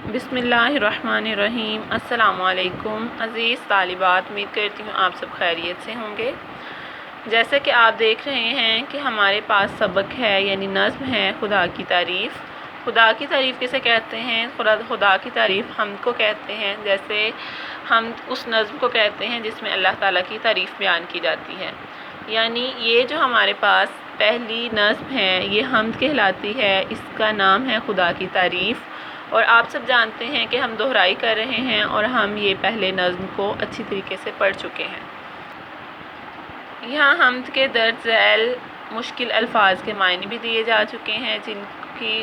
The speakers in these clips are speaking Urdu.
بسم اللہ الرحمن الرحیم۔ السلام علیکم عزیز طالبات، امید کرتی ہوں آپ سب خیریت سے ہوں گے۔ جیسے کہ آپ دیکھ رہے ہیں کہ ہمارے پاس سبق ہے، یعنی نظم ہے خدا کی تعریف۔ خدا کی تعریف کسے کہتے ہیں؟ خدا کی تعریف حمد کو کہتے ہیں۔ جیسے ہم اس نظم کو کہتے ہیں جس میں اللہ تعالیٰ کی تعریف بیان کی جاتی ہے، یعنی یہ جو ہمارے پاس پہلی نظم ہے یہ حمد کہلاتی ہے، اس کا نام ہے خدا کی تعریف۔ اور آپ سب جانتے ہیں کہ ہم دہرائی کر رہے ہیں اور ہم یہ پہلے نظم کو اچھی طریقے سے پڑھ چکے ہیں۔ یہاں حمد کے درج ذیل مشکل الفاظ کے معنی بھی دیے جا چکے ہیں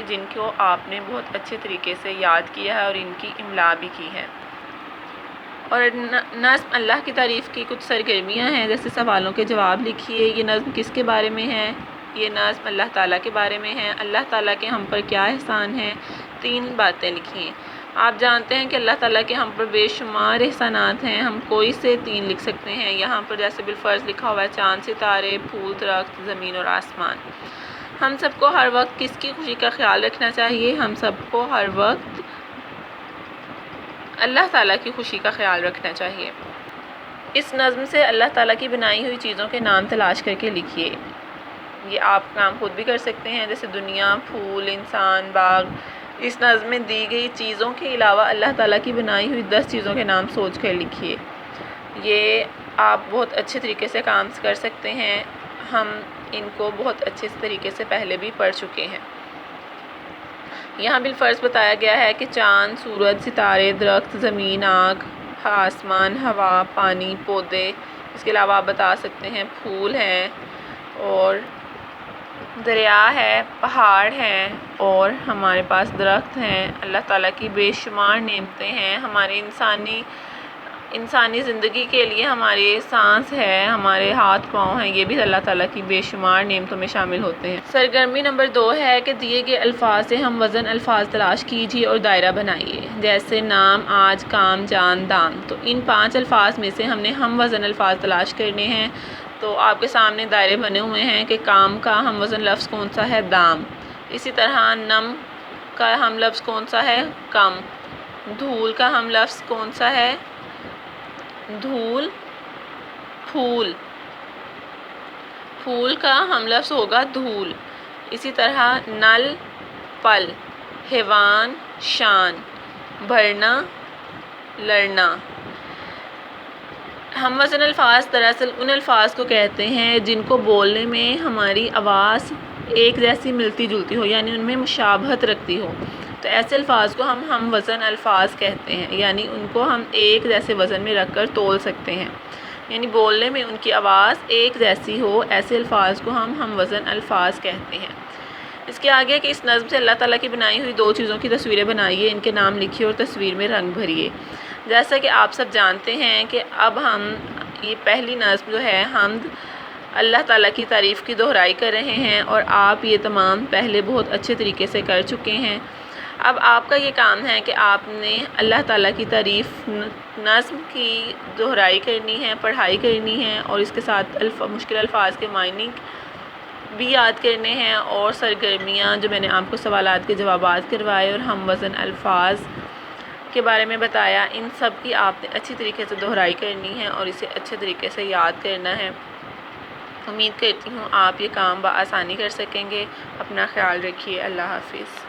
جن کو آپ نے بہت اچھے طریقے سے یاد کیا ہے اور ان کی املا بھی کی ہے۔ اور نظم اللہ کی تعریف کی کچھ سرگرمیاں ہیں، جیسے سوالوں کے جواب لکھیے۔ یہ نظم کس کے بارے میں ہے؟ یہ نظم اللہ تعالیٰ کے بارے میں ہے۔ اللہ تعالیٰ کے ہم پر کیا احسان ہے؟ 3 باتیں لکھیں۔ آپ جانتے ہیں کہ اللہ تعالیٰ کے ہم پر بے شمار احسانات ہیں، ہم کوئی سے 3 لکھ سکتے ہیں۔ یہاں پر جیسے بالفرض لکھا ہوا ہے چاند، ستارے، پھول، درخت، زمین اور آسمان۔ ہم سب کو ہر وقت کس کی خوشی کا خیال رکھنا چاہیے؟ ہم سب کو ہر وقت اللہ تعالیٰ کی خوشی کا خیال رکھنا چاہیے۔ اس نظم سے اللہ تعالیٰ کی بنائی ہوئی چیزوں کے نام تلاش کر کے لکھیے۔ یہ آپ کام خود بھی کر سکتے ہیں، جیسے دنیا، پھول، انسان، باغ۔ اس نظم میں دی گئی چیزوں کے علاوہ اللہ تعالیٰ کی بنائی ہوئی 10 چیزوں کے نام سوچ کر لکھیے۔ یہ آپ بہت اچھے طریقے سے کام کر سکتے ہیں، ہم ان کو بہت اچھے طریقے سے پہلے بھی پڑھ چکے ہیں۔ یہاں بالفرض بتایا گیا ہے کہ چاند، سورج، ستارے، درخت، زمین، آگ، آسمان، ہوا، پانی، پودے۔ اس کے علاوہ آپ بتا سکتے ہیں پھول ہیں اور دریا ہے، پہاڑ ہیں اور ہمارے پاس درخت ہیں۔ اللہ تعالیٰ کی بے شمار نعمتیں ہیں، ہمارے انسانی زندگی کے لیے ہماری سانس ہے، ہمارے ہاتھ پاؤں ہیں، یہ بھی اللہ تعالیٰ کی بے شمار نعمتوں میں شامل ہوتے ہیں۔ سرگرمی نمبر 2 ہے کہ دیے گئے الفاظ سے ہم وزن الفاظ تلاش کیجیے اور دائرہ بنائیے، جیسے نام، آج، کام، جان، دام۔ تو ان 5 الفاظ میں سے ہم نے ہم وزن الفاظ تلاش کرنے ہیں۔ تو آپ کے سامنے دائرے بنے ہوئے ہیں کہ کام کا ہم وزن لفظ کون سا ہے؟ دام۔ اسی طرح نم کا ہم لفظ کون سا ہے؟ کم۔ دھول کا ہم لفظ کون سا ہے؟ دھول۔ پھول، پھول کا ہم لفظ ہوگا دھول۔ اسی طرح نل، پل۔ حیوان، شان۔ بھرنا، لڑنا۔ ہم وزن الفاظ دراصل ان الفاظ کو کہتے ہیں جن کو بولنے میں ہماری آواز ایک جیسی ملتی جلتی ہو، یعنی ان میں مشابہت رکھتی ہو، تو ایسے الفاظ کو ہم وزن الفاظ کہتے ہیں، یعنی ان کو ہم ایک جیسے وزن میں رکھ کر تول سکتے ہیں، یعنی بولنے میں ان کی آواز ایک جیسی ہو، ایسے الفاظ کو ہم وزن الفاظ کہتے ہیں۔ اس کے آگے کہ اس نظم سے اللہ تعالیٰ کی بنائی ہوئی 2 چیزوں کی تصویریں بنائیے، ان کے نام لکھیے اور تصویر میں رنگ بھریے۔ جیسا کہ آپ سب جانتے ہیں کہ اب ہم یہ پہلی نظم جو ہے حمد، اللہ تعالیٰ کی تعریف کی دہرائی کر رہے ہیں اور آپ یہ تمام پہلے بہت اچھے طریقے سے کر چکے ہیں۔ اب آپ کا یہ کام ہے کہ آپ نے اللہ تعالیٰ کی تعریف نظم کی دہرائی کرنی ہے، پڑھائی کرنی ہے اور اس کے ساتھ مشکل الفاظ کے معنی بھی یاد کرنے ہیں، اور سرگرمیاں جو میں نے آپ کو سوالات کے جوابات کروائے اور ہم وزن الفاظ کے بارے میں بتایا، ان سب کی آپ نے اچھی طریقے سے دہرائی کرنی ہے اور اسے اچھے طریقے سے یاد کرنا ہے۔ امید کرتی ہوں آپ یہ کام بآسانی کر سکیں گے۔ اپنا خیال رکھیے۔ اللہ حافظ۔